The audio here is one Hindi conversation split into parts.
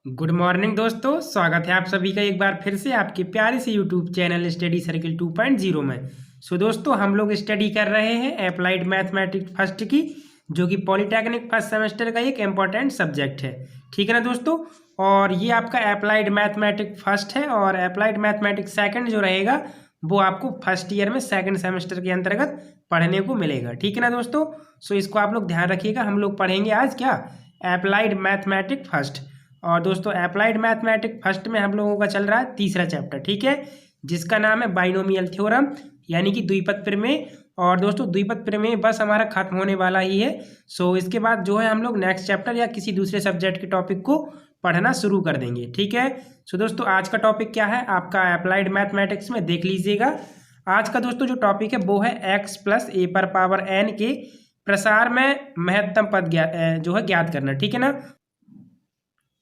गुड मॉर्निंग दोस्तों, स्वागत है आप सभी का एक बार फिर से आपके प्यारे से यूट्यूब चैनल स्टडी सर्किल 2.0 में। दोस्तों हम लोग स्टडी कर रहे हैं अप्लाइड मैथमेटिक्स फर्स्ट की, जो कि पॉलिटेक्निक फर्स्ट सेमेस्टर का एक इम्पॉर्टेंट सब्जेक्ट है। ठीक है ना दोस्तों। और ये आपका अप्लाइड मैथमेटिक्स फर्स्ट है और अप्लाइड मैथमेटिक्स सेकंड जो रहेगा वो आपको फर्स्ट ईयर में सेकंड सेमेस्टर के अंतर्गत पढ़ने को मिलेगा। ठीक है ना दोस्तों। इसको आप लोग ध्यान रखिएगा। हम लोग पढ़ेंगे आज क्या, अप्लाइड मैथमेटिक्स फर्स्ट। और दोस्तों अप्लाइड मैथमेटिक्स फर्स्ट में हम लोगों का चल रहा है तीसरा चैप्टर, ठीक है, जिसका नाम है बाइनोमियल थ्योरम, यानी कि द्विपद प्रमेय। और दोस्तों द्विपद प्रमेय बस हमारा खत्म होने वाला ही है। इसके बाद जो है हम लोग नेक्स्ट चैप्टर या किसी दूसरे सब्जेक्ट के टॉपिक को पढ़ना शुरू कर देंगे। ठीक है। दोस्तों आज का टॉपिक क्या है आपका अप्लाइड मैथमेटिक्स में, देख लीजिएगा। आज का दोस्तों जो टॉपिक है वो है x प्लस ए पर पावर n के प्रसार में महत्तम पद ज्ञात करना। ठीक है ना।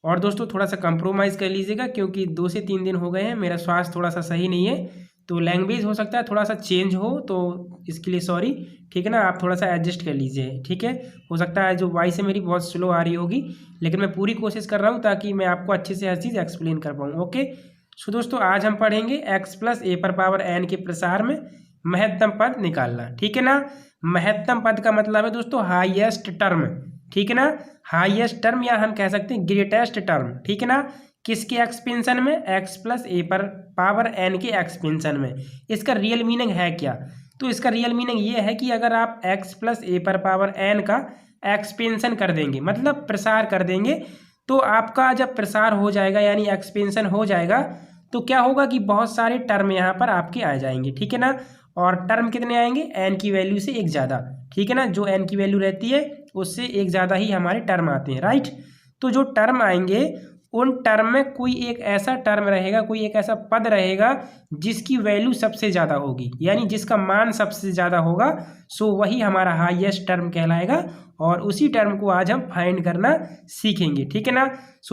और दोस्तों थोड़ा सा कंप्रोमाइज़ कर लीजिएगा, क्योंकि 2 से 3 दिन हो गए हैं, मेरा स्वास्थ्य थोड़ा सा सही नहीं है, तो लैंग्वेज हो सकता है थोड़ा सा चेंज हो, तो इसके लिए सॉरी। ठीक है ना, आप थोड़ा सा एडजस्ट कर लीजिए। ठीक है। हो सकता है जो वॉइस है मेरी बहुत स्लो आ रही होगी, लेकिन मैं पूरी कोशिश कर रहा हूँ ताकि मैं आपको अच्छे से हर चीज़ एक्सप्लेन कर पाऊँ। ओके। दोस्तों आज हम पढ़ेंगे x प्लस ए पर पावर n के प्रसार में महत्तम पद निकालना। ठीक है ना। महत्तम पद का मतलब है दोस्तों हाईएस्ट टर्म। ठीक है ना। हाईएस्ट टर्म या हम कह सकते हैं ग्रेटेस्ट टर्म। ठीक है ना। किसके एक्सपेंशन में, x प्लस ए पर पावर n के एक्सपेंशन में। इसका रियल मीनिंग है क्या, तो इसका रियल मीनिंग ये है कि अगर आप x प्लस ए पर पावर n का एक्सपेंशन कर देंगे, मतलब प्रसार कर देंगे, तो आपका जब प्रसार हो जाएगा यानी एक्सपेंशन हो जाएगा, तो क्या होगा कि बहुत सारे टर्म यहाँ पर आपके आ जाएंगे। ठीक है ना। और टर्म कितने आएंगे, n की वैल्यू से एक ज़्यादा। ठीक है ना। जो n की वैल्यू रहती है उससे एक ज़्यादा ही हमारे टर्म आते हैं, राइट। तो जो टर्म आएंगे उन टर्म में कोई एक ऐसा टर्म रहेगा, कोई एक ऐसा पद रहेगा जिसकी वैल्यू सबसे ज़्यादा होगी, यानी जिसका मान सबसे ज़्यादा होगा, वही हमारा हाईएस्ट टर्म कहलाएगा। और उसी टर्म को आज हम फाइंड करना सीखेंगे। ठीक है ना।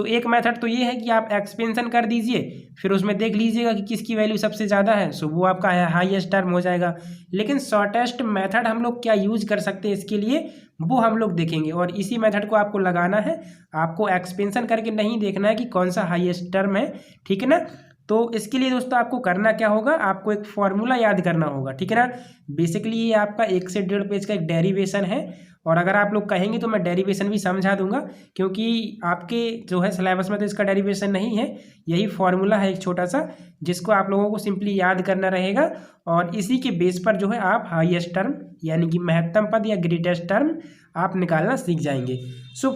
एक मेथड तो ये है कि आप एक्सपेंशन कर दीजिए, फिर उसमें देख लीजिएगा कि किसकी वैल्यू सबसे ज़्यादा है, वो आपका हाईएस्ट टर्म हो जाएगा। लेकिन शॉर्टेस्ट मेथड हम लोग क्या यूज कर सकते हैं इसके लिए, वो हम लोग देखेंगे। और इसी मेथड को आपको लगाना है, आपको एक्सपेंशन करके नहीं देखना है कि कौन सा हाईएस्ट टर्म है। ठीक है ना। तो इसके लिए दोस्तों आपको करना क्या होगा, आपको एक फॉर्मूला याद करना होगा। ठीक है ना। बेसिकली ये आपका 1 से 1.5 पेज का एक डेरिवेशन है, और अगर आप लोग कहेंगे तो मैं डेरिवेशन भी समझा दूंगा, क्योंकि आपके जो है सिलेबस में तो इसका डेरिवेशन नहीं है, यही फॉर्मूला है एक छोटा सा, जिसको आप लोगों को सिंपली याद करना रहेगा। और इसी के बेस पर जो है आप हाईएस्ट टर्म यानी कि महत्तम पद या ग्रेटेस्ट टर्म आप निकालना सीख जाएंगे।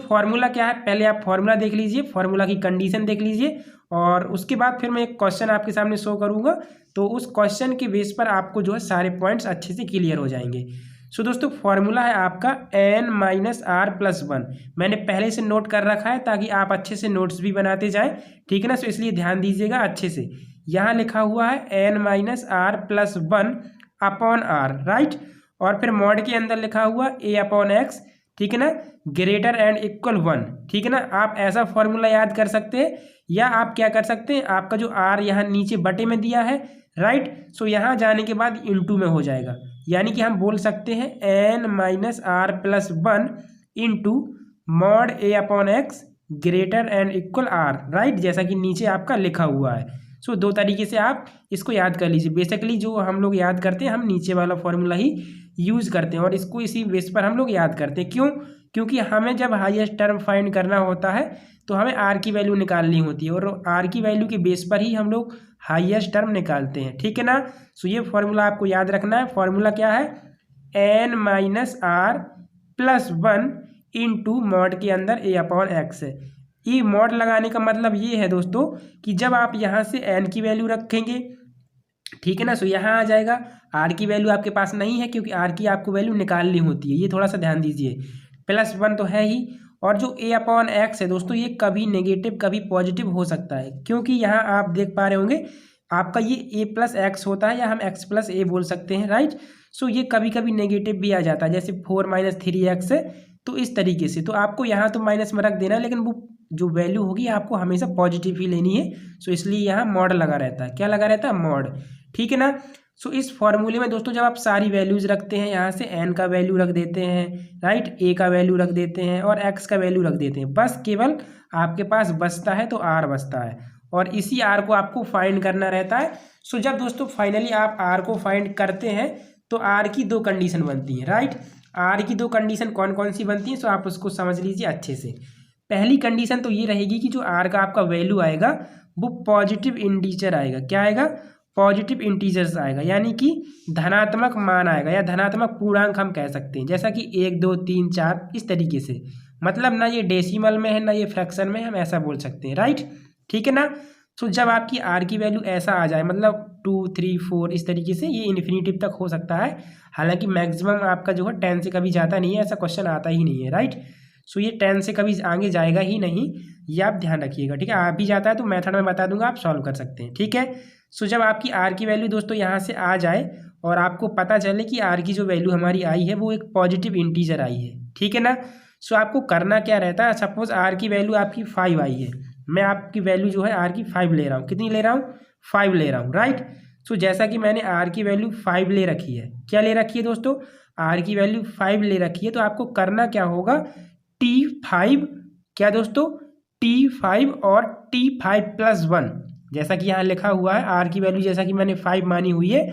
फॉर्मूला क्या है, पहले आप फॉर्मूला देख लीजिए, फॉर्मूला की कंडीशन देख लीजिए, और उसके बाद फिर मैं एक क्वेश्चन आपके सामने शो करूंगा, तो उस क्वेश्चन के बेस पर आपको जो है सारे पॉइंट्स अच्छे से क्लियर हो जाएंगे। दोस्तों फॉर्मूला है आपका n माइनस आर प्लस 1। मैंने पहले से नोट कर रखा है ताकि आप अच्छे से नोट्स भी बनाते जाएं। ठीक है ना। इसलिए ध्यान दीजिएगा अच्छे से। यहाँ लिखा हुआ है n minus r plus 1 upon r, right. और फिर मॉड के अंदर लिखा हुआ a अपॉन एक्स। ठीक है ना। Greater and equal 1। ठीक है ना। आप ऐसा फॉर्मूला याद कर सकते हैं, या आप क्या कर सकते हैं, आपका जो आर यहाँ नीचे बटे में दिया है, राइट, यहाँ जाने के बाद इंटू में हो जाएगा, यानी कि हम बोल सकते हैं n minus r plus 1 into mod a upon x greater and equal r, right, जैसा कि नीचे आपका लिखा हुआ है। दो तरीके से आप इसको याद कर लीजिए। बेसिकली जो हम लोग याद करते हैं, हम नीचे वाला फॉर्मूला ही यूज करते हैं, और इसको इसी बेस पर हम लोग याद करते हैं। क्यों, क्योंकि हमें जब हाईएस्ट टर्म फाइंड करना होता है तो हमें आर की वैल्यू निकालनी होती है, और आर की वैल्यू के बेस पर ही हम लोग हाईएस्ट टर्म निकालते हैं। ठीक है ना। ये फॉर्मूला आपको याद रखना है। फॉर्मूला क्या है, n minus r plus 1 into mod के अंदर a अपॉन एक्स है। ये मॉड लगाने का मतलब ये है दोस्तों कि जब आप यहाँ से n की वैल्यू रखेंगे, ठीक है ना, यहाँ आ जाएगा। r की वैल्यू आपके पास नहीं है, क्योंकि r की आपको वैल्यू निकालनी होती है, ये थोड़ा सा ध्यान दीजिए। प्लस 1 तो है ही, और जो a अपॉन एक्स है दोस्तों, ये कभी नेगेटिव कभी पॉजिटिव हो सकता है, क्योंकि यहाँ आप देख पा रहे होंगे आपका ये a प्लस एक्स होता है, या हम x प्लस ए बोल सकते हैं, राइट। ये कभी कभी नेगेटिव भी आ जाता है, जैसे 4 माइनस 3x है, तो इस तरीके से। तो आपको यहाँ तो माइनस में रख देना, लेकिन वो जो वैल्यू होगी आपको हमेशा पॉजिटिव ही लेनी है। इसलिए यहाँ मॉड लगा रहता है। क्या लगा रहता है, मॉड। ठीक है ना। सो इस फॉर्मूले में दोस्तों जब आप सारी वैल्यूज़ रखते हैं, यहाँ से एन का वैल्यू रख देते हैं, राइट, ए का वैल्यू रख देते हैं और एक्स का वैल्यू रख देते हैं, बस केवल आपके पास बचता है तो आर बचता है और इसी आर को आपको फाइंड करना रहता है। सो जब दोस्तों फाइनली आप आर को फाइंड करते हैं तो आर की दो कंडीशन बनती हैं, राइट। आर की दो कंडीशन कौन कौन सी बनती हैं, सो आप उसको समझ लीजिए अच्छे से। पहली कंडीशन तो ये रहेगी कि जो आर का आपका वैल्यू आएगा वो पॉजिटिव इंटीजर आएगा। क्या आएगा? पॉजिटिव इंटीजर्स आएगा, यानी कि धनात्मक मान आएगा या धनात्मक पूर्णांक हम कह सकते हैं, जैसा कि 1 2 3 4 इस तरीके से। मतलब ना ये डेसिमल में है ना ये फ्रैक्शन में, हम ऐसा बोल सकते हैं, राइट। ठीक है ना। सो जब आपकी आर की वैल्यू ऐसा आ जाए, मतलब 2 3 4 इस तरीके से, ये इन्फिनिटिव तक हो सकता है, हालांकि मैक्सिमम आपका जो है 10 से कभी जाता नहीं है, ऐसा क्वेश्चन आता ही नहीं है, राइट। सो ये 10 से कभी आगे जाएगा ही नहीं, ये आप ध्यान रखिएगा, ठीक है। आ भी जाता है तो मेथड में बता दूंगा, आप सॉल्व कर सकते हैं, ठीक है। सो जब आपकी आर की वैल्यू दोस्तों यहाँ से आ जाए और आपको पता चले कि आर की जो वैल्यू हमारी आई है वो एक पॉजिटिव इंटीजर आई है, ठीक है ना। सो आपको करना क्या रहता है, सपोज आर की वैल्यू आपकी 5 आई है, मैं आपकी वैल्यू जो है आर की 5 ले रहा हूँ। कितनी ले रहा हूँ? 5 ले रहा हूँ, राइट। सो जैसा कि मैंने आर की वैल्यू 5 ले रखी है, क्या ले रखी है दोस्तों? आर की वैल्यू 5 ले रखी है, तो आपको करना क्या होगा, T5, क्या दोस्तों, T5 और T5+1, जैसा कि यहाँ लिखा हुआ है आर की वैल्यू जैसा कि मैंने 5 मानी हुई है,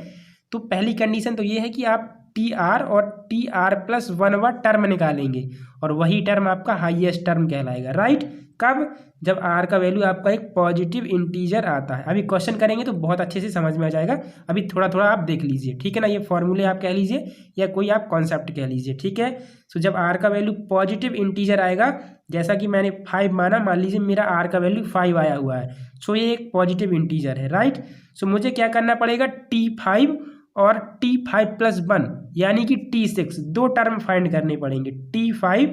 तो पहली कंडीशन तो ये है कि आप TR और TR+1 टर्म निकालेंगे और वही टर्म आपका हाईएस्ट टर्म कहलाएगा, राइट। कब? जब आर का वैल्यू आपका एक पॉजिटिव इंटीजर आता है। अभी क्वेश्चन करेंगे तो बहुत अच्छे से समझ में आ जाएगा, अभी थोड़ा थोड़ा आप देख लीजिए, ठीक है ना। ये फॉर्मूले आप कह लीजिए या कोई आप कॉन्सेप्ट कह लीजिए, ठीक है। सो जब आर का वैल्यू पॉजिटिव इंटीजर आएगा, जैसा कि मैंने 5 माना, मान लीजिए मेरा आर का वैल्यू 5 आया हुआ है, सो ये एक पॉजिटिव इंटीजर है, राइट। सो मुझे क्या करना पड़ेगा, T5 और T5+1 यानी कि T6, दो टर्म फाइंड करने पड़ेंगे, T5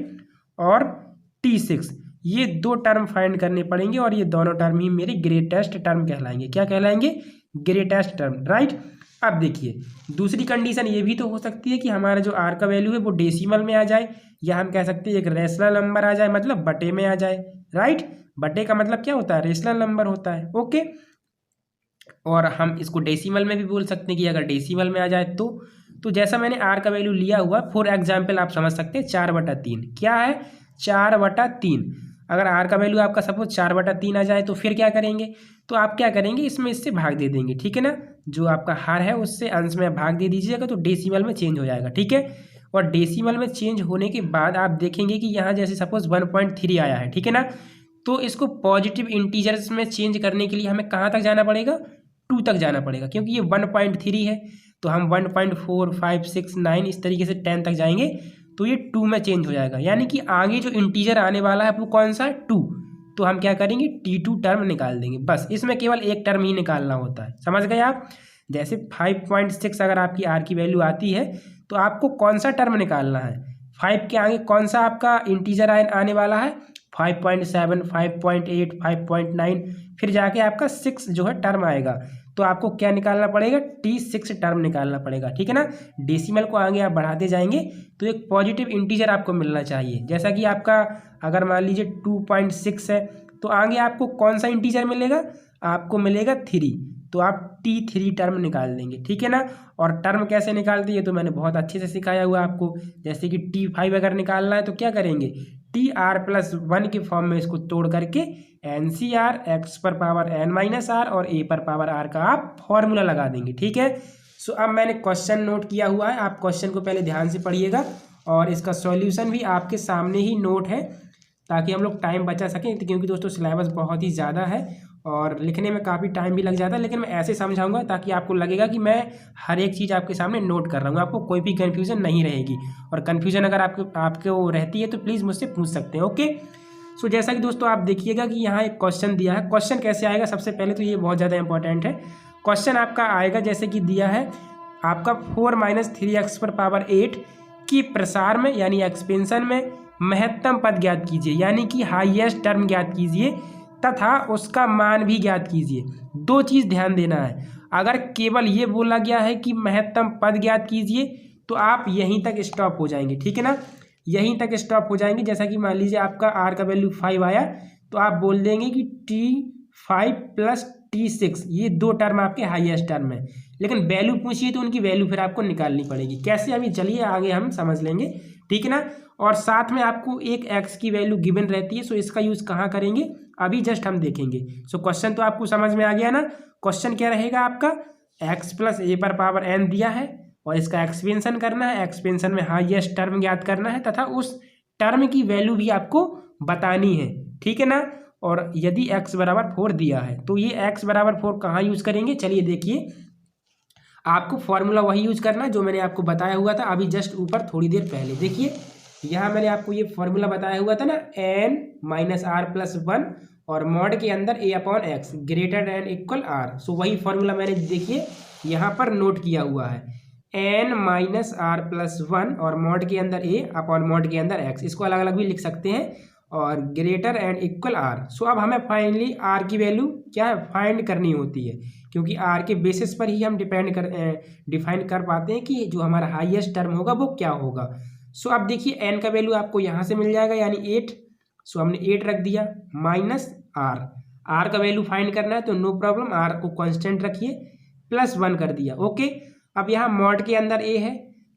और T6, ये दो टर्म फाइंड करने पड़ेंगे और ये दोनों टर्म ही मेरे ग्रेटेस्ट टर्म कहलाएंगे। क्या कहलाएंगे? Greatest term, right. अब देखिए दूसरी कंडीशन ये भी तो हो सकती है कि हमारा जो आर का वैल्यू है वो डेसिमल में आ जाए, या हम कह सकते हैं एक रेशनल नंबर आ जाए, मतलब बटे में आ जाए, राइट। बटे का मतलब क्या होता है? रेशनल नंबर होता है, ओके। और हम इसको डेसिमल में भी बोल सकते हैं कि अगर डेसिमल में आ जाए तो जैसा मैंने आर का वैल्यू लिया हुआ, फॉर एग्जाम्पल आप समझ सकते हैं 4/3 क्या है, 4/3। अगर आर का वैल्यू आपका सपोज 4/3 आ जाए तो फिर क्या करेंगे, तो आप क्या करेंगे, इसमें इससे भाग दे देंगे, ठीक है ना। जो आपका हार है उससे अंश में भाग दे दीजिएगा तो डेसिमल में चेंज हो जाएगा, ठीक है। और डेसिमल में चेंज होने के बाद आप देखेंगे कि यहाँ जैसे सपोज 1.3 आया है, ठीक है ना, तो इसको पॉजिटिव इंटीजर्स में चेंज करने के लिए हमें कहाँ तक जाना पड़ेगा, 2 तक जाना पड़ेगा, क्योंकि ये 1.3 है तो हम 1.4 5 6 9 इस तरीके से 10 तक जाएंगे तो ये 2 में चेंज हो जाएगा, यानी कि आगे जो इंटीजर आने वाला है वो कौन सा है, 2। तो हम क्या करेंगे, T2 टर्म निकाल देंगे, बस इसमें केवल एक टर्म ही निकालना होता है, समझ गए आप। जैसे 5.6 अगर आपकी आर की वैल्यू आती है तो आपको कौन सा टर्म निकालना है, 5 के आगे कौन सा आपका इंटीजर आने वाला है, 5.7 5.8 5.9, फिर जाके आपका 6 जो है टर्म आएगा, तो आपको क्या निकालना पड़ेगा, T6 टर्म निकालना पड़ेगा, ठीक है ना। डेसिमल को आगे आप बढ़ाते जाएंगे तो एक पॉजिटिव इंटीजर आपको मिलना चाहिए, जैसा कि आपका अगर मान लीजिए 2.6 है तो आगे आपको कौन सा इंटीजर मिलेगा, आपको मिलेगा 3, तो आप T3 टर्म निकाल देंगे, ठीक है ना। और टर्म कैसे निकालते हैं ये तो मैंने बहुत अच्छे से सिखाया हुआ आपको, जैसे कि T5 अगर निकालना है तो क्या करेंगे, TR+1 के फॉर्म में इसको तोड़ करके NCR x⁻n-r और a⁻r का आप फॉर्मूला लगा देंगे, ठीक है। सो अब मैंने क्वेश्चन नोट किया हुआ है, आप क्वेश्चन को पहले ध्यान से पढ़िएगा और इसका सॉल्यूशन भी आपके सामने ही नोट है ताकि हम लोग टाइम बचा सकें, क्योंकि दोस्तों सिलेबस बहुत ही ज़्यादा है और लिखने में काफ़ी टाइम भी लग जाता है, लेकिन मैं ऐसे समझाऊंगा ताकि आपको लगेगा कि मैं हर एक चीज़ आपके सामने नोट कर रहा हूँ, आपको कोई भी कन्फ्यूज़न नहीं रहेगी। और कन्फ्यूज़न अगर आपको रहती है तो प्लीज़ मुझसे पूछ सकते हैं, ओके। सो जैसा कि दोस्तों आप देखिएगा कि यहाँ एक क्वेश्चन दिया है, क्वेश्चन कैसे आएगा, सबसे पहले तो ये बहुत ज़्यादा इंपॉर्टेंट है। क्वेश्चन आपका आएगा जैसे कि दिया है आपका 4 - 3x⁸ की प्रसार में यानी एक्सपेंशन में महत्तम पद ज्ञात कीजिए, यानी कि हाईएस्ट टर्म ज्ञात कीजिए तथा उसका मान भी ज्ञात कीजिए। दो चीज़ ध्यान देना है, अगर केवल ये बोला गया है कि महत्तम पद ज्ञात कीजिए तो आप यहीं तक स्टॉप हो जाएंगे, ठीक है ना, यहीं तक स्टॉप हो जाएंगे। जैसा कि मान लीजिए आपका आर का वैल्यू 5 आया तो आप बोल देंगे कि T5 + T6, ये दो टर्म आपके हाईएस्ट टर्म है, लेकिन वैल्यू पूछिए तो उनकी वैल्यू फिर आपको निकालनी पड़ेगी। कैसे, अभी चलिए आगे हम समझ लेंगे, ठीक है ना। और साथ में आपको एक x की वैल्यू गिवन रहती है, सो इसका यूज़ कहाँ करेंगे अभी जस्ट हम देखेंगे। सो क्वेश्चन तो आपको समझ में आ गया ना। क्वेश्चन क्या रहेगा आपका, x प्लस ए पर पावर n दिया है और इसका एक्सपेंशन करना है, एक्सपेंशन में हाईएस्ट टर्म ज्ञात करना है तथा उस टर्म की वैल्यू भी आपको बतानी है, ठीक है ना। और यदि x बराबर 4 दिया है तो ये x बराबर 4 कहाँ यूज़ करेंगे, चलिए देखिए। आपको फॉर्मूला वही यूज करना है जो मैंने आपको बताया हुआ था अभी जस्ट ऊपर थोड़ी देर पहले। देखिए यहाँ मैंने आपको ये फॉर्मूला बताया हुआ था ना, n माइनस आर प्लस 1 और मॉड के अंदर a upon x greater than equal r। सो वही फॉर्मूला मैंने देखिए यहाँ पर नोट किया हुआ है, n माइनस आर प्लस 1 और मॉड के अंदर a अपॉन मॉड के अंदर x, इसको अलग अलग भी लिख सकते हैं, और ग्रेटर एंड इक्वल r। सो अब हमें फाइनली r की वैल्यू क्या है फाइंड करनी होती है, क्योंकि r के बेसिस पर ही हम डिफाइन कर पाते हैं कि जो हमारा हाईएस्ट टर्म होगा वो क्या होगा। सो अब देखिए n का वैल्यू आपको यहाँ से मिल जाएगा यानी 8। सो हमने 8 रख दिया माइनस r का वैल्यू फाइंड करना है तो नो प्रॉब्लम, r को कांस्टेंट रखिए, प्लस 1 कर दिया, ओके। अब यहाँ मॉड के अंदर a है,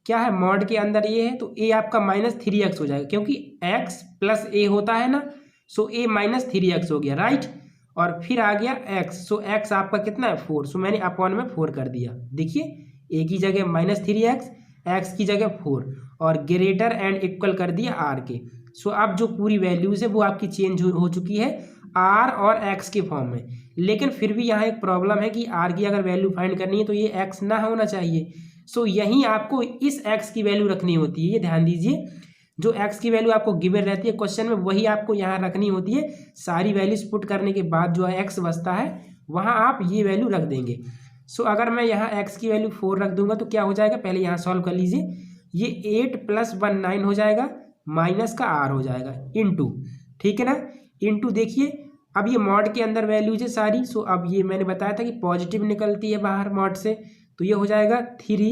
क्या है मॉड के अंदर ये है तो a आपका माइनस 3x हो जाएगा, क्योंकि x प्लस a होता है ना। सो a माइनस 3x हो गया, राइट। और फिर आ गया x, सो x आपका कितना है 4, सो मैंने अपॉन में 4 कर दिया। देखिए a की जगह माइनस 3x, x की जगह 4 और ग्रेटर एंड इक्वल कर दिया r के। सो अब जो पूरी वैल्यूज है वो आपकी चेंज हो चुकी है r और x के फॉर्म में, लेकिन फिर भी यहाँ एक प्रॉब्लम है कि r की अगर वैल्यू फाइंड करनी है तो ये x ना होना चाहिए। सो यहीं आपको इस x की वैल्यू रखनी होती है, ये ध्यान दीजिए, जो x की वैल्यू आपको गिवन रहती है क्वेश्चन में वही आपको यहाँ रखनी होती है। सारी वैल्यूज पुट करने के बाद जो है x बचता है वहाँ आप ये वैल्यू रख देंगे। सो अगर मैं यहाँ x की वैल्यू 4 रख दूंगा तो क्या हो जाएगा, पहले यहाँ सॉल्व कर लीजिए। ये 8 प्लस 1 9 हो जाएगा, माइनस का r हो जाएगा इंटू, ठीक है ना, इंटू। देखिए अब ये मॉड के अंदर वैल्यूज है सारी। सो अब ये मैंने बताया था कि पॉजिटिव निकलती है बाहर मॉड से, तो ये हो जाएगा 3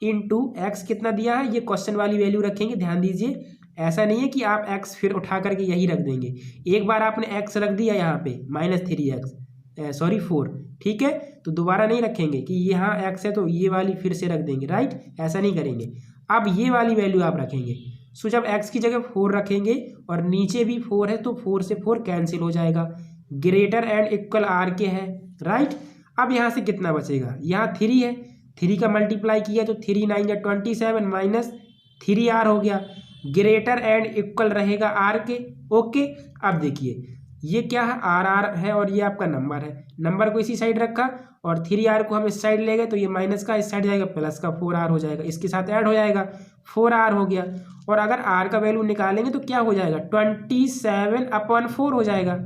इंटू एक्स कितना दिया है, ये क्वेश्चन वाली वैल्यू रखेंगे। ध्यान दीजिए ऐसा नहीं है कि आप x फिर उठा करके यही रख देंगे, एक बार आपने x रख दिया यहाँ पे माइनस 3x सॉरी 4, ठीक है, तो दोबारा नहीं रखेंगे कि यहाँ x है तो ये वाली फिर से रख देंगे, राइट, ऐसा नहीं करेंगे। अब ये वाली वैल्यू आप रखेंगे। सो जब x की जगह 4 रखेंगे और नीचे भी 4 है तो 4 से 4 कैंसिल हो जाएगा, ग्रेटर एंड इक्वल r के है, राइट। अब यहाँ से कितना बचेगा, यहाँ 3 है, 3 का मल्टीप्लाई किया तो 3 9 या 27 माइनस 3r हो गया, ग्रेटर एंड इक्वल रहेगा r के, ओके। अब देखिए ये क्या है r है और ये आपका नंबर है, नंबर को इसी साइड रखा और 3r को हम इस साइड ले गए तो ये माइनस का इस साइड जाएगा, प्लस का 4r हो जाएगा, इसके साथ ऐड हो जाएगा 4r हो गया। और अगर r का वैल्यू निकालेंगे तो क्या हो जाएगा 27/4 हो जाएगा।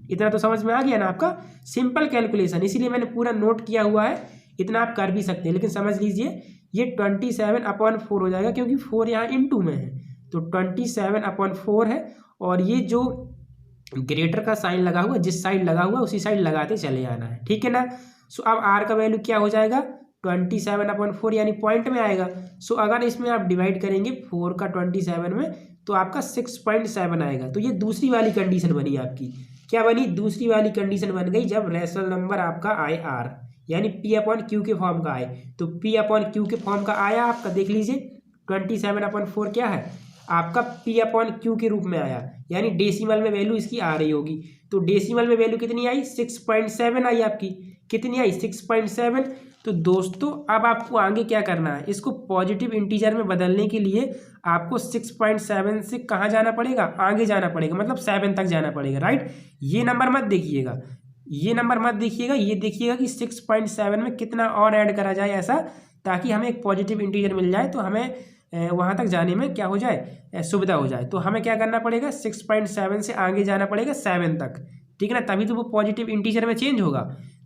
इतना तो समझ में आ गया ना आपका, सिंपल कैलकुलेशन, इसीलिए मैंने पूरा नोट किया हुआ है, इतना आप कर भी सकते हैं, लेकिन समझ लीजिए ये 27/4 हो जाएगा क्योंकि 4 यहाँ इंटू में है, तो 27/4 है। और ये जो ग्रेटर का साइन लगा हुआ, जिस साइड लगा हुआ उसी साइड लगाते चले आना है, ठीक है ना। सो अब r का वैल्यू क्या हो जाएगा 27/4 यानी पॉइंट में आएगा। सो अगर इसमें आप डिवाइड करेंगे 4 का 27 में तो आपका 6.7 आएगा। तो ये दूसरी वाली कंडीशन बनी आपकी, क्या बनी, दूसरी वाली कंडीशन बन गई जब रैशनल नंबर आपका आए r यानी p/q के फॉर्म का आए, तो p/q के फॉर्म का आया आपका, देख लीजिए 27/4 क्या है आपका p/q के रूप में आया, यानी डेसिमल में वैल्यू इसकी आ रही होगी। तो डेसिमल में वैल्यू कितनी आई 6.7 आई आपकी, कितनी आई 6.7। तो दोस्तों अब आपको आगे क्या करना है, इसको पॉजिटिव इंटीजर में बदलने के लिए आपको 6.7 से कहाँ जाना पड़ेगा, आगे जाना पड़ेगा, मतलब 7 तक जाना पड़ेगा, राइट। ये नंबर मत देखिएगा, ये नंबर मत देखिएगा, ये देखिएगा कि 6.7 में कितना और ऐड करा जाए ऐसा, ताकि हमें एक पॉजिटिव इंटीजर मिल जाए तो हमें वहाँ तक जाने में क्या हो जाए सुविधा हो जाए। तो हमें क्या करना पड़ेगा 6.7 से आगे जाना पड़ेगा 7 तक, ठीक है ना, तभी तो वो पॉजिटिव इंटीजर में चेंज होगा।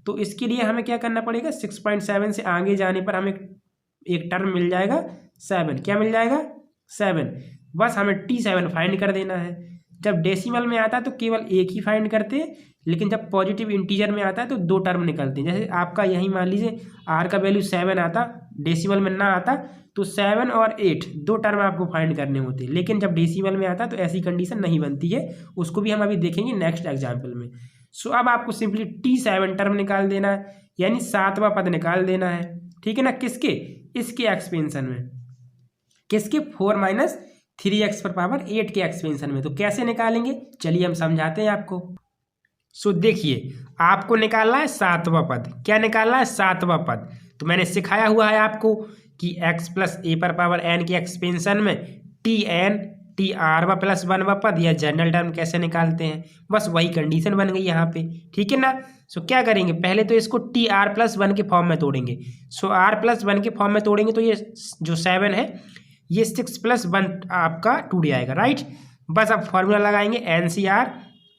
तो इसके लिए हमें क्या करना पड़ेगा 6.7 से आगे जाने पर हमें एक टर्म मिल जाएगा 7, क्या मिल जाएगा 7, बस हमें T7 फाइंड कर देना है। जब डेसिमल में आता है तो केवल एक ही फाइंड करते हैं, लेकिन जब पॉजिटिव इंटीजर में आता है तो 2 टर्म निकलते हैं। जैसे आपका यही मान लीजिए r का वैल्यू 7 आता, डेसिमल में ना आता तो 7 और 8 2 टर्म आपको फाइंड करने होते हैं, लेकिन जब डेसिमल में आता तो ऐसी कंडीशन नहीं बनती है, उसको भी हम अभी देखेंगे नेक्स्ट एग्जाम्पल में। सो अब आपको सिंपली T7 टर्म निकाल देना है, यानी 7वां पद निकाल देना है, ठीक है ना। किसके? इसके एक्सपेंशन में, किसके? 4 - 3x पर पावर 8 के एक्सपेंशन में। तो कैसे निकालेंगे, चलिए हम समझाते हैं आपको। सो देखिए, आपको निकालना है 7वां पद। क्या निकालना है? 7वां पद। तो मैंने सिखाया हुआ है आपको कि x + a पर पावर n के एक्सपेंशन में Tn Tr + 1वां पद या जनरल टर्म कैसे निकालते हैं, बस वही कंडीशन बन गई यहाँ पे, ठीक है ना। सो क्या करेंगे, पहले तो इसको Tr + 1 के फॉर्म में तोड़ेंगे। सो r + 1 के फॉर्म में तोड़ेंगे तो ये जो 7 है ये 6 + 1 आपका टूट जाएगा, राइट। बस अब फॉर्मूला लगाएंगे NCR,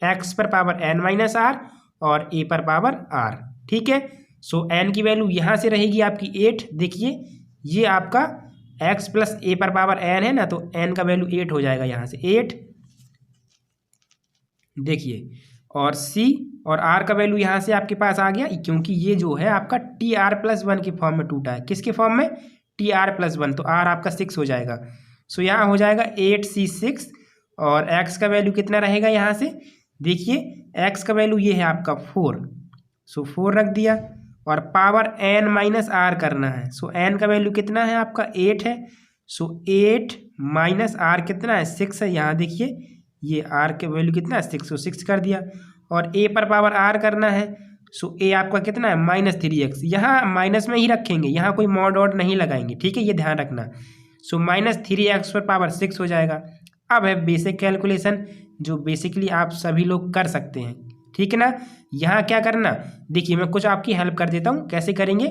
x पर पावर n - r और a पर पावर r, ठीक है। सो n की वैल्यू यहाँ से रहेगी आपकी 8। देखिए ये आपका x + a पर पावर n है ना, तो n का वैल्यू 8 हो जाएगा यहाँ से 8। देखिए और c और r का वैल्यू यहाँ से आपके पास आ गया, क्योंकि ये जो है आपका Tr + 1 के फॉर्म में टूटा है। किसके फॉर्म में? Tr + 1, तो r आपका 6 हो जाएगा। सो यहाँ हो जाएगा 8c6 और x का वैल्यू कितना रहेगा यहाँ से? देखिए x का वैल्यू ये है आपका 4, सो 4 रख दिया और पावर n - r करना है। सो n का वैल्यू कितना है आपका? 8 है। सो 8 - r कितना है? 6 है। यहाँ देखिए ये r के वैल्यू कितना है? 6, सो 6 कर दिया और a पर पावर r करना है। सो a आपका कितना है? -3x। यहाँ माइनस में ही रखेंगे, यहाँ कोई मॉड ऑड नहीं लगाएंगे, ठीक है, ये ध्यान रखना। सो -3x पर पावर 6 हो जाएगा। अब है बेसिक कैलकुलेशन, जो बेसिकली आप सभी लोग कर सकते हैं, ठीक है ना। यहाँ क्या करना, देखिए मैं कुछ आपकी हेल्प कर देता हूँ, कैसे करेंगे।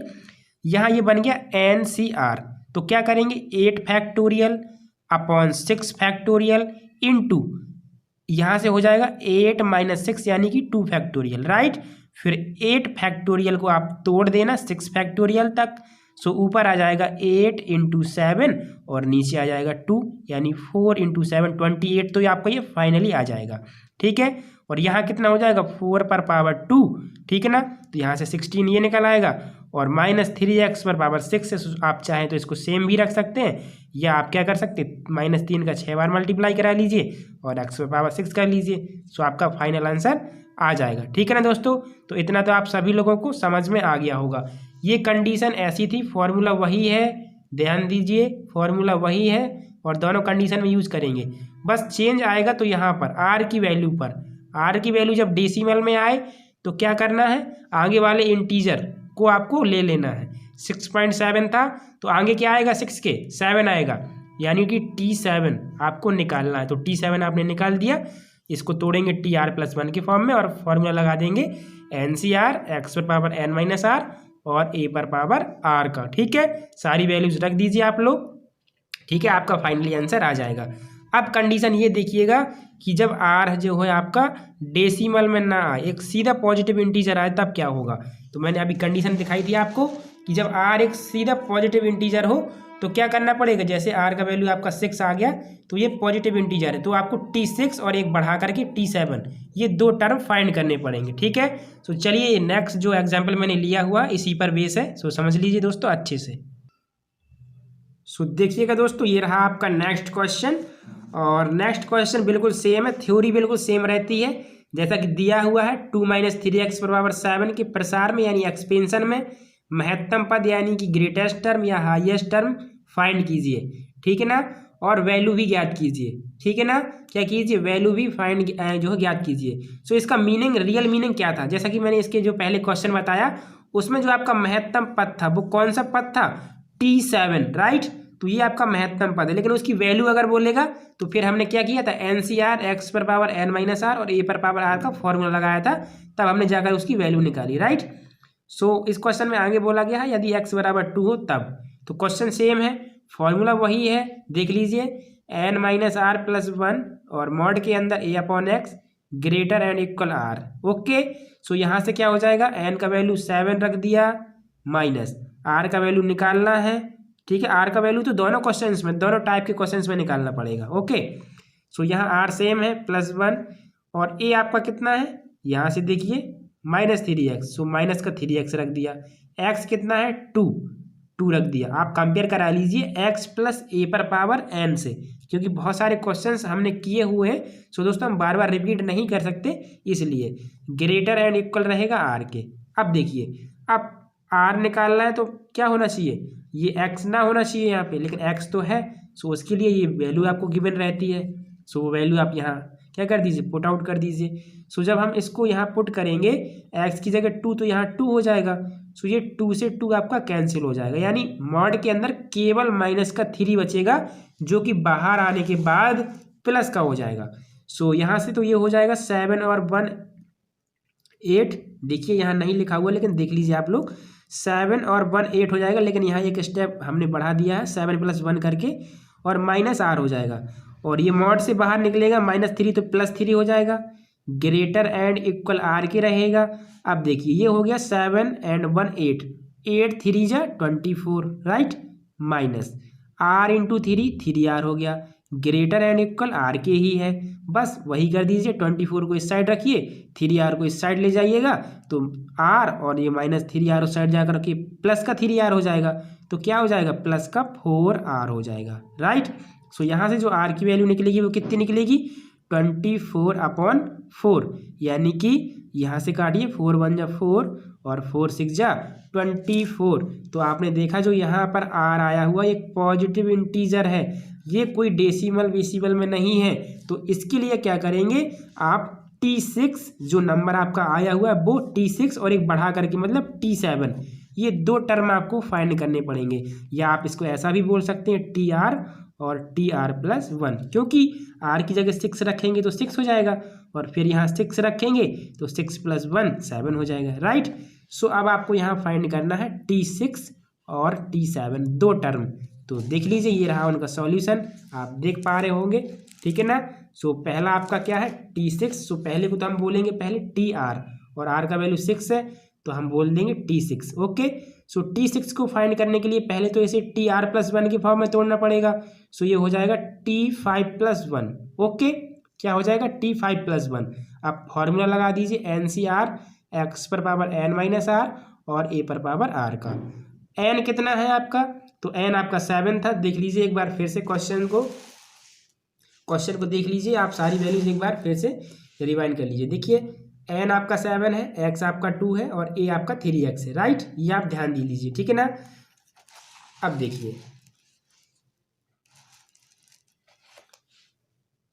यहाँ ये बन गया NCR, तो क्या करेंगे 8 फैक्टोरियल अपॉन 6 फैक्टोरियल इंटू, यहाँ से हो जाएगा 8 - 6 यानी कि 2 फैक्टोरियल, राइट। फिर 8 फैक्टोरियल को आप तोड़ देना 6 फैक्टोरियल तक। सो ऊपर आ जाएगा 8 × 7 और नीचे आ जाएगा 2, यानी 4 × 7 28। तो ये आपका ये फाइनली आ जाएगा, ठीक है। और यहाँ कितना हो जाएगा? 4 पर पावर 2, ठीक है ना। तो यहाँ से 16 ये निकल आएगा और -3x पर पावर 6 है। आप चाहें तो इसको सेम भी रख सकते हैं, या आप क्या कर सकते हैं, -3 का 6 बार मल्टीप्लाई करा लीजिए और x पर पावर 6 कर लीजिए। सो आपका फाइनल आंसर आ जाएगा, ठीक है ना दोस्तों। तो इतना तो आप सभी लोगों को समझ में आ गया होगा। ये कंडीशन ऐसी थी, फॉर्मूला वही है, ध्यान दीजिए, फॉर्मूला वही है और दोनों कंडीशन में यूज़ करेंगे। बस चेंज आएगा तो यहाँ पर r की वैल्यू पर, r की वैल्यू जब डेसिमल में आए तो क्या करना है, आगे वाले इंटीजर को आपको ले लेना है। 6.7 था तो आगे क्या आएगा? 6 के 7 आएगा, यानी कि T7 आपको निकालना है। तो T7 आपने निकाल दिया, इसको तोड़ेंगे Tr + 1 के फॉर्म में और फॉर्मूला लगा देंगे NCR, x पर पावर n - r और a पर पावर r का, ठीक है। सारी वैल्यूज रख दीजिए आप लोग, ठीक है, आपका फाइनली आंसर आ जाएगा। अब कंडीशन ये देखिएगा कि जब r जो है आपका डेसिमल में ना आए, एक सीधा पॉजिटिव इंटीजर आए, तब क्या होगा। तो मैंने अभी कंडीशन दिखाई थी आपको कि जब r एक सीधा पॉजिटिव इंटीजर हो तो क्या करना पड़ेगा। जैसे r का वैल्यू आपका 6 आ गया तो ये पॉजिटिव इंटीजर है, तो आपको T6 और एक बढ़ा करके T7 ये 2 टर्म फाइंड करने पड़ेंगे, ठीक है। तो चलिए नेक्स्ट जो एग्जाम्पल मैंने लिया हुआ इसी पर बेस है, सो समझ लीजिए दोस्तों अच्छे से। सो देखिएगा दोस्तों, ये रहा आपका नेक्स्ट क्वेश्चन और नेक्स्ट क्वेश्चन बिल्कुल सेम है, थ्योरी बिल्कुल सेम रहती है जैसा कि दिया हुआ है। 2 - 3x पर पावर 7 के प्रसार में यानी एक्सपेंशन में महत्तम पद यानी कि ग्रेटेस्ट टर्म या हाईएस्ट टर्म फाइंड कीजिए, ठीक है ना, और वैल्यू भी ज्ञात कीजिए, ठीक है ना। क्या कीजिए? वैल्यू भी फाइंड जो है ज्ञात कीजिए। सो इसका मीनिंग, रियल मीनिंग क्या था, जैसा कि मैंने इसके जो पहले क्वेश्चन बताया उसमें जो आपका महत्तम पद था वो कौन सा पद था? T7, right. तो ये आपका महत्तम पद है, लेकिन उसकी वैल्यू अगर बोलेगा तो फिर हमने क्या किया था, NCR, x पर पावर n - r और a पर पावर r का फॉर्मूला लगाया था, तब हमने जाकर उसकी वैल्यू निकाली, राइट। सो इस क्वेश्चन में आगे बोला गया है यदि x = 2 हो तब। तो क्वेश्चन सेम है, फॉर्मूला वही है, देख लीजिए n - r + 1 और मॉड के अंदर a/x greater and equal r, okay. So यहाँ से क्या हो जाएगा, n का वैल्यू 7 रख दिया माइनस r का वैल्यू निकालना है, ठीक है। r का वैल्यू तो दोनों क्वेश्चंस में, दोनों टाइप के क्वेश्चंस में निकालना पड़ेगा, ओके। सो यहाँ r सेम है +1 और a आपका कितना है, यहाँ से देखिए -3x, सो माइनस का 3x रख दिया। x कितना है 2, टू रख दिया। आप कंपेयर करा लीजिए x प्लस ए पर पावर n से, क्योंकि बहुत सारे क्वेश्चंस हमने किए हुए हैं। सो दोस्तों हम बार बार रिपीट नहीं कर सकते, इसलिए ग्रेटर एंड इक्वल रहेगा r के। अब देखिए, अब r निकालना है तो क्या होना चाहिए, ये x ना होना चाहिए यहाँ पे, लेकिन x तो है। सो उसके लिए ये वैल्यू आपको गिवन रहती है। सो वो वैल्यू आप यहाँ क्या कर दीजिए, पुट आउट कर दीजिए। सो जब हम इसको यहाँ पुट करेंगे x की जगह 2 तो यहाँ 2 हो जाएगा। सो ये 2 से 2 आपका कैंसिल हो जाएगा, यानी मॉड के अंदर केवल माइनस का 3 बचेगा, जो कि बाहर आने के बाद प्लस का हो जाएगा। सो यहाँ से तो ये हो जाएगा 7 और 1 8। देखिए यहाँ नहीं लिखा हुआ, लेकिन देख लीजिए आप लोग, 7 और 1 8 हो जाएगा, लेकिन यहाँ एक स्टेप हमने बढ़ा दिया है 7 प्लस 1 करके, और माइनस r हो जाएगा। और ये मॉड से बाहर निकलेगा -3 तो +3 हो जाएगा। ग्रेटर एंड इक्वल r के रहेगा। अब देखिए ये हो गया 7 एंड 1 8, 8 3 जा 24, right, minus r into 3 r हो गया। ग्रेटर एंड इक्वल r के ही है, बस वही कर दीजिए। 24 को इस साइड रखिए, 3r को इस साइड ले जाइएगा तो r, और ये -3r उस साइड जाकर रखिए, प्लस का 3r हो जाएगा, तो क्या हो जाएगा, प्लस का 4r हो जाएगा, राइट। सो यहाँ से जो r की वैल्यू निकलेगी वो कितनी निकलेगी, 24/4, यानी कि यहाँ से काटिए, 4 1 जा 4 और 4 6 जा 24। तो आपने देखा जो यहाँ पर r आया हुआ एक पॉजिटिव इंटीजर है, ये कोई डेसिमल वेसिमल में नहीं है। तो इसके लिए क्या करेंगे आप, T6 जो नंबर आपका आया हुआ है वो T6 और एक बढ़ा करके मतलब T7, ये दो टर्म आपको फाइंड करने पड़ेंगे। या आप इसको ऐसा भी बोल सकते हैं TR और TR+1, क्योंकि R की जगह 6 रखेंगे तो 6 हो जाएगा, और फिर यहाँ 6 रखेंगे तो 6 + 1 7 हो जाएगा, राइट। सो अब आपको यहाँ फाइंड करना है T6 और T7 दो टर्म। तो देख लीजिए ये रहा उनका सॉल्यूशन, आप देख पा रहे होंगे, ठीक है ना। सो पहला आपका क्या है, T6। सो पहले को तो हम बोलेंगे पहले TR, और R का वैल्यू 6 है तो हम बोल देंगे T6, ओके। सो T6 को फाइंड करने के लिए पहले तो इसे TR+1 के फॉर्म में तोड़ना पड़ेगा। सो ये हो जाएगा T5+1, ओके। क्या हो जाएगा, T5+1। अब फॉर्मूला लगा दीजिए NCR, x पर पावर n-r और a पर पावर r का। n कितना है आपका, तो n आपका 7 था। देख लीजिए एक बार फिर से क्वेश्चन को देख लीजिए आप, सारी वैल्यूज एक बार फिर से रिवाइंड कर लीजिए। देखिए n आपका 7 है, x आपका 2 है और a आपका 3x है, राइट। ये आप ध्यान दे लीजिए, ठीक है ना। अब देखिए,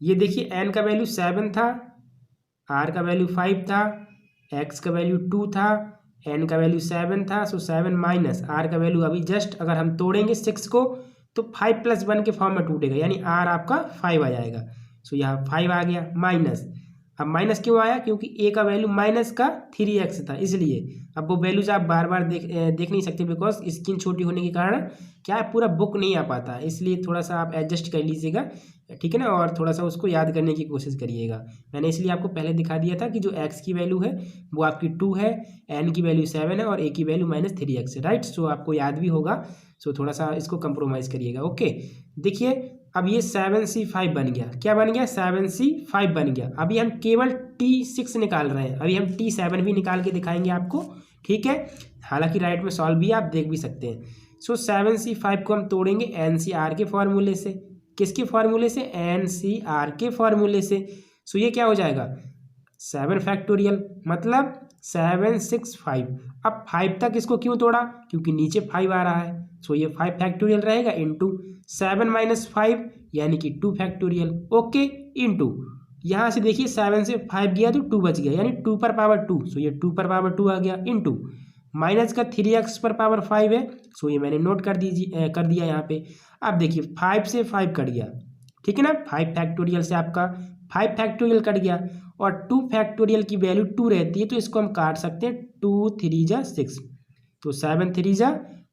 ये देखिए n का वैल्यू 7 था, r का वैल्यू 5 था, x का वैल्यू 2 था, n का वैल्यू 7 था। सो 7 माइनस r का वैल्यू अभी जस्ट अगर हम तोड़ेंगे 6 को तो 5 + 1 के फॉर्म में टूटेगा, यानी r आपका 5 आ जाएगा। सो यहाँ 5 आ गया माइनस। अब माइनस क्यों आया, क्योंकि a का वैल्यू माइनस का 3x था, इसलिए। अब वो वैल्यूज आप बार बार देख नहीं सकते, बिकॉज स्क्रीन छोटी होने के कारण क्या है, पूरा बुक नहीं आ पाता, इसलिए थोड़ा सा आप एडजस्ट कर लीजिएगा, ठीक है ना। और थोड़ा सा उसको याद करने की कोशिश करिएगा। मैंने इसलिए आपको पहले दिखा दिया था कि जो x की वैल्यू है वो आपकी 2 है, n की वैल्यू 7 है और a की वैल्यू -3x है, राइट। सो आपको याद भी होगा। सो थोड़ा सा इसको कंप्रोमाइज़ करिएगा, ओके। देखिए अब ये 7C5 बन गया, क्या बन गया, 7C5 बन गया। अभी हम केवल T6 निकाल रहे हैं, अभी हम T7 भी निकाल के दिखाएंगे आपको, ठीक है। हालांकि राइट में सॉल्व भी आप देख भी सकते हैं। सो 7C5 को हम तोड़ेंगे NCR के फॉर्मूले से। किसके फॉर्मूले से, NCR के फॉर्मूले से। सो ये क्या हो जाएगा, 7 फैक्टोरियल मतलब 765। अब 5 तक इसको क्यों तोड़ा, क्योंकि नीचे 5 आ रहा है। सो ये 5 फैक्टोरियल रहेगा इंटू 7 - 5 यानी कि 2 फैक्टोरियल, ओके, इंटू यहाँ से देखिए 7 से 5 गया तो 2 बच गया, यानी 2 पर पावर 2। सो ये 2 पर पावर 2 आ गया, इंटू माइनस का 3x पर पावर 5 है। सो ये मैंने नोट कर दिया यहाँ पे। अब देखिए 5 से 5 कट गया, ठीक है ना। 5 फैक्टोरियल से आपका 5 फैक्टोरियल कट गया, और 2 फैक्टोरियल की वैल्यू 2 रहती है, तो इसको हम काट सकते हैं। 2 3 जा 6, तो 7 3 जा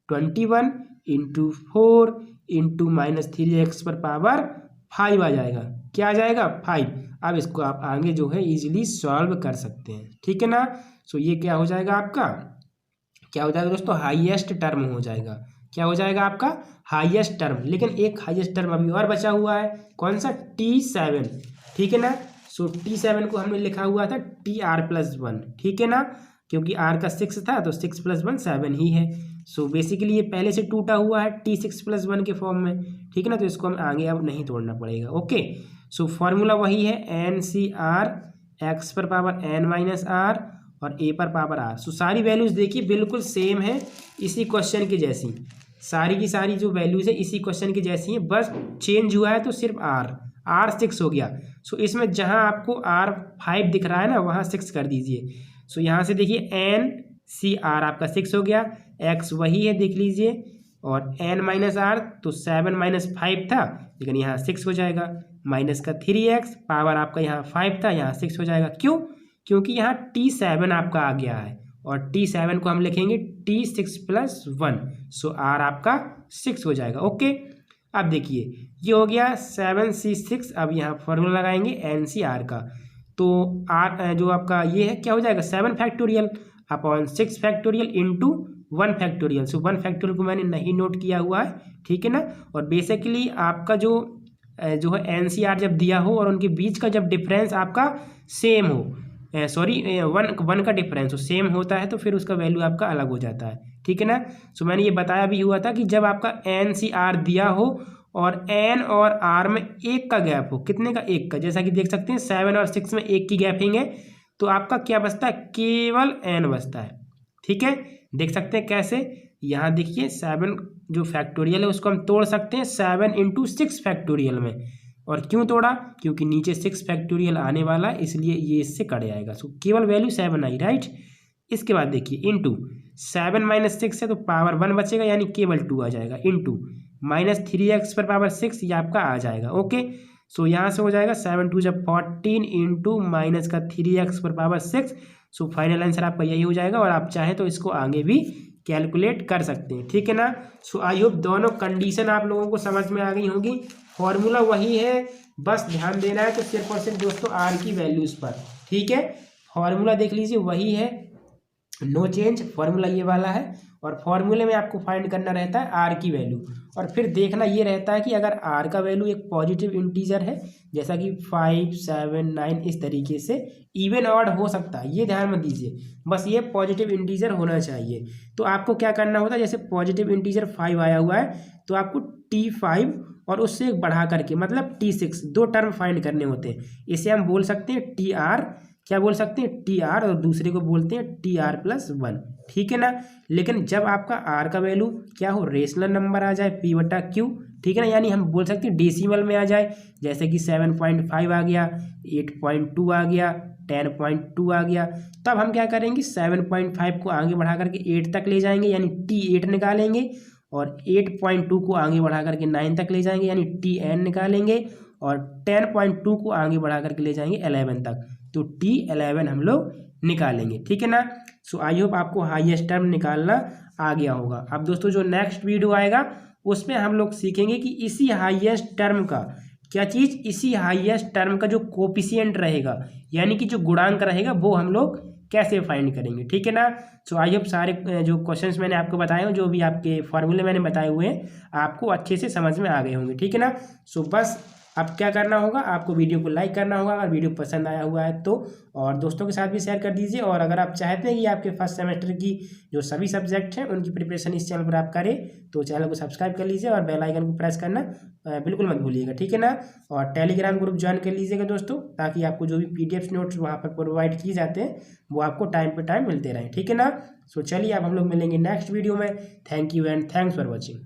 21 इंटू 4 इंटू -3x पर पावर 5 आ जाएगा। क्या आ जाएगा, 5। अब इसको आप आगे जो है इजीली सॉल्व कर सकते हैं, ठीक है ना। सो ये क्या हो जाएगा आपका, क्या हो जाएगा दोस्तों, हाईएस्ट टर्म हो जाएगा। क्या हो जाएगा आपका, हाईएस्ट टर्म। लेकिन एक हाईएस्ट टर्म अभी और बचा हुआ है, कौन सा, T7, ठीक है ना। सो T7 को हमने लिखा हुआ था TR+1, ठीक है ना, क्योंकि R का 6 था तो 6 + 1 7 ही है। सो बेसिकली ये पहले से टूटा हुआ है T6+1 के फॉर्म में, ठीक है ना। तो इसको हम आगे अब नहीं तोड़ना पड़ेगा। ओके, सो फॉर्मूला वही है NCr x पर पावर n-r और a पर पावर r। सो सारी वैल्यूज़ देखिए बिल्कुल सेम है, इसी क्वेश्चन की जैसी, सारी की सारी जो वैल्यूज़ है इसी क्वेश्चन की जैसी हैं, बस चेंज हुआ है तो सिर्फ r 6 हो गया। सो इसमें जहाँ आपको r 5 दिख रहा है ना, वहाँ 6 कर दीजिए। सो यहाँ से देखिए NCr आपका 6 हो गया, x वही है देख लीजिए, और n-r तो 7-5 था, लेकिन यहाँ 6 हो जाएगा, माइनस का 3x पावर आपका यहाँ 5 था, यहाँ 6 हो जाएगा। क्यों? क्योंकि यहाँ T7 आपका आ गया है, और T7 को हम लिखेंगे T6+1। सो r आपका 6 हो जाएगा। ओके, अब देखिए ये हो गया 7C6। अब यहाँ फॉर्मूला लगाएंगे NCr का, तो r जो आपका ये है क्या हो जाएगा 7 factorial upon 6 factorial into 1 factorial. So 1 factorial को मैंने नहीं नोट किया हुआ है, ठीक है ना। और बेसिकली आपका जो है NCr जब दिया हो और उनके बीच का जब डिफरेंस आपका सेम हो, सॉरी वन का डिफरेंस हो, सेम होता है, तो फिर उसका वैल्यू आपका अलग हो जाता है, ठीक है ना। सो मैंने ये बताया भी हुआ था कि जब आपका NCr दिया हो और n और r में 1 का गैप हो, कितने का 1 का, जैसा कि देख सकते हैं 7 और 6 में 1 की गैपिंग है, तो आपका क्या बचता है, केवल n बचता है, ठीक है। देख सकते हैं कैसे, यहाँ देखिए 7 जो फैक्टोरियल है उसको हम तोड़ सकते हैं 7 × 6 फैक्टोरियल में। और क्यों तोड़ा, क्योंकि नीचे 6 फैक्टोरियल आने वाला है, इसलिए ये इससे कट जाएगा। सो केवल वैल्यू 7 आई, राइट। इसके बाद देखिए इंटू 7 - 6 है तो पावर 1 बचेगा, यानी केवल 2 आ जाएगा, इंटू -3x पर पावर 6 ये आपका आ जाएगा। ओके, सो यहाँ से हो जाएगा 7 × 2 = 14 इंटू माइनस का 3x पर पावर 6। सो फाइनल आंसर आपका यही हो जाएगा, और आप चाहें तो इसको आगे भी कैलकुलेट कर सकते हैं, ठीक है ना। सो आई होप दोनों कंडीशन आप लोगों को समझ में आ गई होगी। फॉर्मूला वही है, बस ध्यान देना है तो सिर्फ और सिर्फ दोस्तों आर की वैल्यूज़ पर, ठीक है। फॉर्मूला देख लीजिए वही है, नो चेंज, फॉर्मूला ये वाला है। और फॉर्मूले में आपको फाइंड करना रहता है आर की वैल्यू, और फिर देखना ये रहता है कि अगर आर का वैल्यू एक पॉजिटिव इंटीजर है, जैसा कि 5, 7, 9 इस तरीके से, इवन ऑड हो सकता है, ये ध्यान में दीजिए, बस ये पॉजिटिव इंटीजर होना चाहिए। तो आपको क्या करना होता है, जैसे पॉजिटिव इंटीजर 5 आया हुआ है तो आपको T5 और उससे एक बढ़ा करके मतलब T6 दो टर्म फाइंड करने होते हैं। इसे हम बोल सकते हैं TR, क्या बोल सकते हैं TR, और दूसरे को बोलते हैं TR+1, ठीक है ना। लेकिन जब आपका R का वैल्यू क्या हो, रेशनल नंबर आ जाए P/Q, ठीक है ना, यानी हम बोल सकते हैं डेसिमल में आ जाए, जैसे कि 7.5 आ गया, 8.2 आ गया, 10.2 आ गया, तब हम क्या करेंगे 7.5 को आगे बढ़ा करके 8 तक ले जाएंगे, यानी T8 निकालेंगे, और 8.2 को आगे बढ़ा करके 9 तक ले जाएंगे, यानी TN निकालेंगे, और 10.2 को आगे बढ़ा करके ले जाएंगे 11 तक, तो T11 हम लोग निकालेंगे, ठीक है ना। सो आई होप आपको हाईएस्ट टर्म निकालना आ गया होगा। अब दोस्तों जो नेक्स्ट वीडियो आएगा उसमें हम लोग सीखेंगे कि इसी हाईएस्ट टर्म का क्या चीज़, इसी हाईएस्ट टर्म का जो कोफिशिएंट रहेगा, यानी कि जो गुणांक रहेगा, वो हम लोग कैसे फाइंड करेंगे, ठीक है ना। सो आई होप सारे जो क्वेश्चंस मैंने आपको बताए हो, जो भी आपके फॉर्मूले मैंने बताए हुए हैं, आपको अच्छे से समझ में आ गए होंगे, ठीक है ना। सो बस अब क्या करना होगा, आपको वीडियो को लाइक करना होगा अगर वीडियो पसंद आया हुआ है तो, और दोस्तों के साथ भी शेयर कर दीजिए। और अगर आप चाहते हैं कि आपके फर्स्ट सेमेस्टर की जो सभी सब्जेक्ट हैं उनकी प्रिपरेशन इस चैनल पर आप करें, तो चैनल को सब्सक्राइब कर लीजिए और बेल आइकन को प्रेस करना बिल्कुल मत भूलिएगा, ठीक है ना। और टेलीग्राम ग्रुप ज्वाइन कर लीजिएगा दोस्तों, ताकि आपको जो भी PDF नोट्स वहाँ पर प्रोवाइड किए जाते हैं वो आपको टाइम पे टाइम मिलते रहें, ठीक है ना। सो चलिए अब हम लोग मिलेंगे नेक्स्ट वीडियो में। Thank you and thanks for watching.